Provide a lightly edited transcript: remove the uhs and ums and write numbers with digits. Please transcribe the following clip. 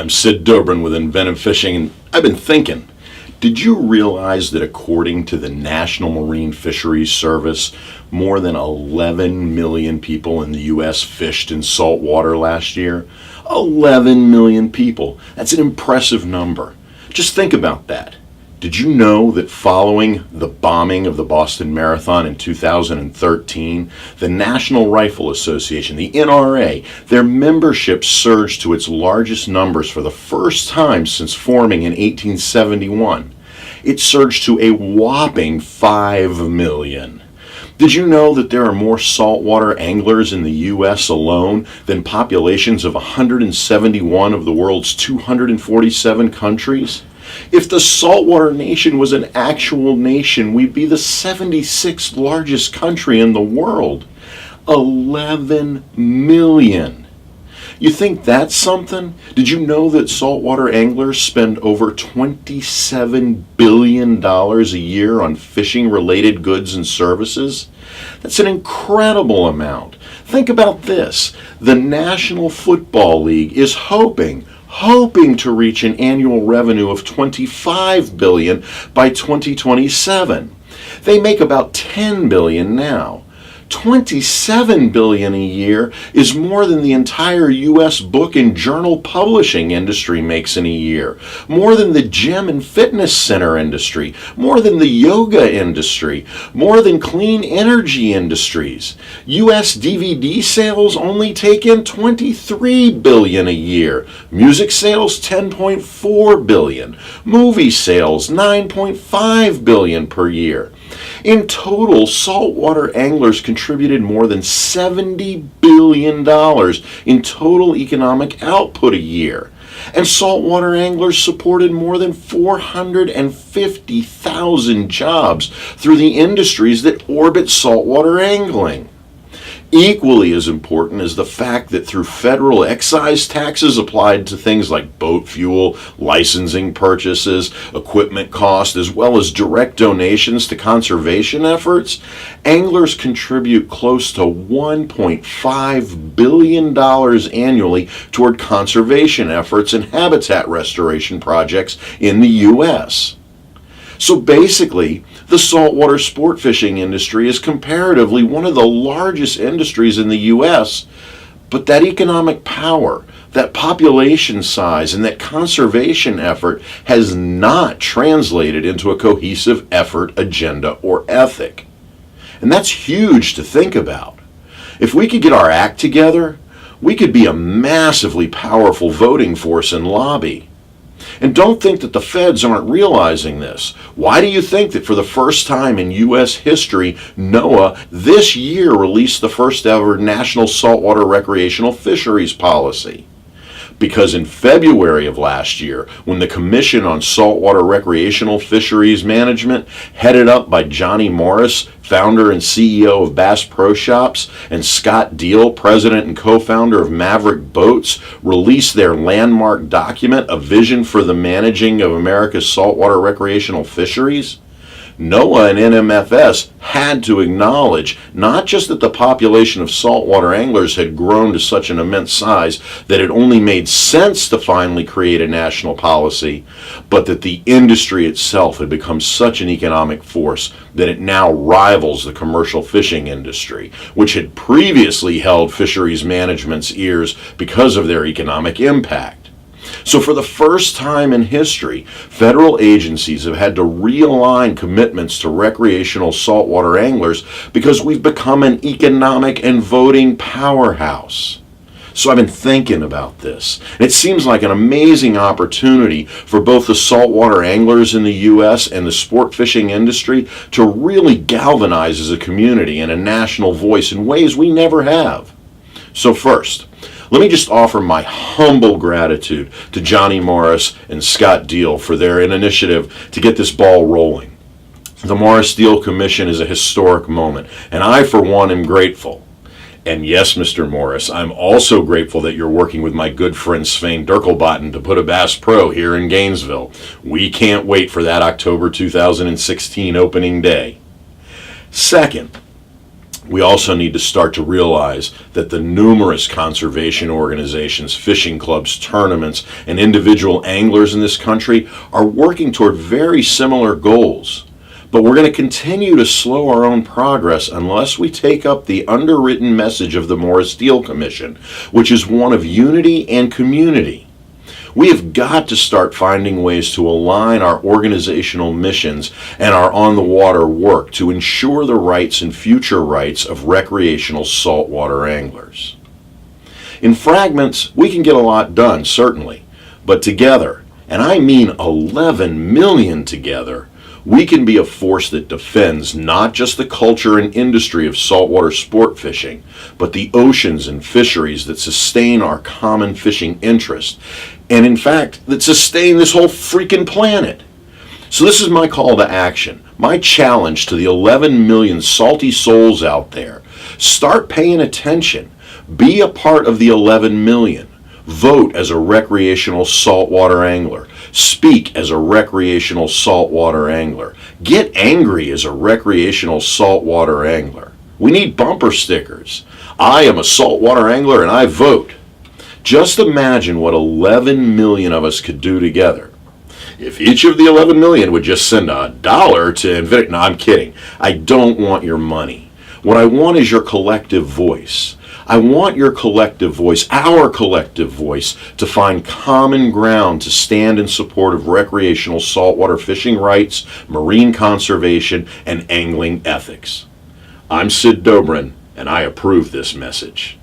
I'm Sid Dobrin with Inventive Fishing, and I've been thinking, did you realize that according to the National Marine Fisheries Service, more than 11 million people in the U.S. fished in saltwater last year? 11 million people. That's an impressive number. Just think about that. Did you know that following the bombing of the Boston Marathon in 2013, the National Rifle Association, the NRA, their membership surged to its largest numbers for the first time since forming in 1871? It surged to a whopping 5 million. Did you know that there are more saltwater anglers in the U.S. alone than populations of 171 of the world's 247 countries? If the saltwater nation was an actual nation, we'd be the 76th largest country in the world. 11 million. You think that's something? Did you know that saltwater anglers spend over $27 billion a year on fishing-related goods and services? That's an incredible amount. Think about this. The National Football League is hoping to reach an annual revenue of $25 billion by 2027. They make about $10 billion now. $27 billion a year is more than the entire U.S. book and journal publishing industry makes in a year, more than the gym and fitness center industry, more than the yoga industry, more than clean energy industries. U.S. DVD sales only take in $23 billion a year, music sales $10.4 billion, movie sales $9.5 billion per year. In total, saltwater anglers contributed more than $70 billion in total economic output a year. And saltwater anglers supported more than 450,000 jobs through the industries that orbit saltwater angling. Equally as important is the fact that through federal excise taxes applied to things like boat fuel, licensing purchases, equipment costs, as well as direct donations to conservation efforts, anglers contribute close to $1.5 billion annually toward conservation efforts and habitat restoration projects in the U.S. So basically, the saltwater sport fishing industry is comparatively one of the largest industries in the U.S., but that economic power, that population size, and that conservation effort has not translated into a cohesive effort, agenda, or ethic. And that's huge to think about. If we could get our act together, we could be a massively powerful voting force and lobby. And don't think that the feds aren't realizing this. Why do you think that for the first time in U.S. history, NOAA this year released the first ever National Saltwater Recreational Fisheries Policy? Because in February of last year, when the Commission on Saltwater Recreational Fisheries Management, headed up by Johnny Morris, founder and CEO of Bass Pro Shops, and Scott Deal, president and co-founder of Maverick Boats, released their landmark document, A Vision for the Managing of America's Saltwater Recreational Fisheries, NOAA and NMFS had to acknowledge not just that the population of saltwater anglers had grown to such an immense size that it only made sense to finally create a national policy, but that the industry itself had become such an economic force that it now rivals the commercial fishing industry, which had previously held fisheries management's ears because of their economic impact. So for the first time in history, federal agencies have had to realign commitments to recreational saltwater anglers because we've become an economic and voting powerhouse. So I've been thinking about this. It seems like an amazing opportunity for both the saltwater anglers in the U.S. and the sport fishing industry to really galvanize as a community and a national voice in ways we never have. So first, let me just offer my humble gratitude to Johnny Morris and Scott Deal for their initiative to get this ball rolling. The Morris Deal Commission is a historic moment, and I, for one, am grateful. And yes, Mr. Morris, I'm also grateful that you're working with my good friend Svein Dirkelbotten to put a Bass Pro here in Gainesville. We can't wait for that October 2016 opening day. Second, We also need to start to realize that the numerous conservation organizations, fishing clubs, tournaments, and individual anglers in this country are working toward very similar goals. But we're going to continue to slow our own progress unless we take up the underwritten message of the Morris Deal Commission, which is one of unity and community. We have got to start finding ways to align our organizational missions and our on-the-water work to ensure the rights and future rights of recreational saltwater anglers. In fragments, we can get a lot done, certainly, but together, and I mean 11 million together, we can be a force that defends not just the culture and industry of saltwater sport fishing, but the oceans and fisheries that sustain our common fishing interest, and in fact, that sustain this whole freaking planet. So this is my call to action, my challenge to the 11 million salty souls out there. Start paying attention. Be a part of the 11 million. Vote as a recreational saltwater angler. Speak as a recreational saltwater angler. Get angry as a recreational saltwater angler. We need bumper stickers. I am a saltwater angler and I vote. Just imagine what 11 million of us could do together. If each of the 11 million would just send $1 to Inventive, no, I'm kidding. I don't want your money. What I want is your collective voice. I want your collective voice, our collective voice, to find common ground to stand in support of recreational saltwater fishing rights, marine conservation, and angling ethics. I'm Sid Dobrin, and I approve this message.